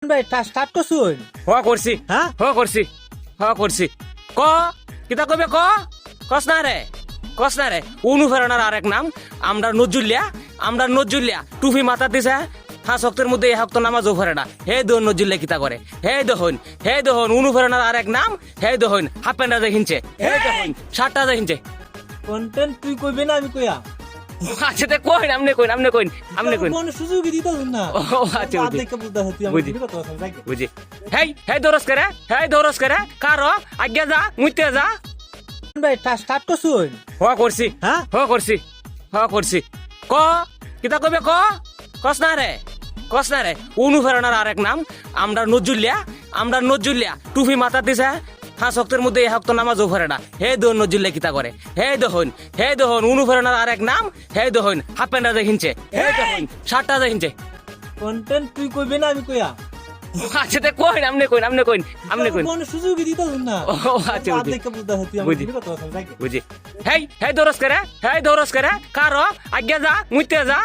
ভাই স্টার্ট করছুন করছি হ্যাঁ করছি ক কিতা কবে কস না রে অনুপ্রেরণার আরেক নাম আমরা নজরুলিয়া টুপি মাথা দিছে হাঁ শক্তের মধ্যে এই হক্ত নামাজ ওফরে না হে দোহন নজরুলিয়া কিতা করে হে দোহন অনুপ্রেরণার আরেক নাম হে দোহন হাফ প্যান্টা দেখিনছে হে দোহন শার্টটা দেখিনছে কন্টেন্ট তুই কইবে না আমি কইয়া আচ্ছা তে কইন আমনে কইন কোন সুযোগই দিত না ও আচ্ছা বাদ দেখে বুঝতে হতি আমি বুঝি। কি কথা বলছ যাই বুঝি হেই দৌরস করে কারো আজ্ঞা যা মুইতে যা ভাই স্টার্ট করছুন করছি হ্যাঁ করছি ক কিতা কবে কস না রে অনুপ্রেরণার আরেক নাম আমরা নজরুলিয়া টুপি মাথা দিছে হাঁ শক্তের মধ্যে এই হক্ত নামাজ ওফরে না হে দোহন নজরুলিয়া কিতা করে হে দোহন অনুপ্রেরণার আরেক নাম হে দোহন হাফ প্যান্টা দেখিনছে হে দোহন শার্টটা দেখিনছে কন্টেন্ট তুই কইবে না আমি কইয়া আচ্ছা তে কইন আমনে কইন কোন সুযোগই দিত না ও আচ্ছা বাদ দেখে বুঝতে হতি আমি বুঝি। কি কথা বলছ যাই বুঝি হেই দৌরস করে কারো আজ্ঞা যা মুইতে যা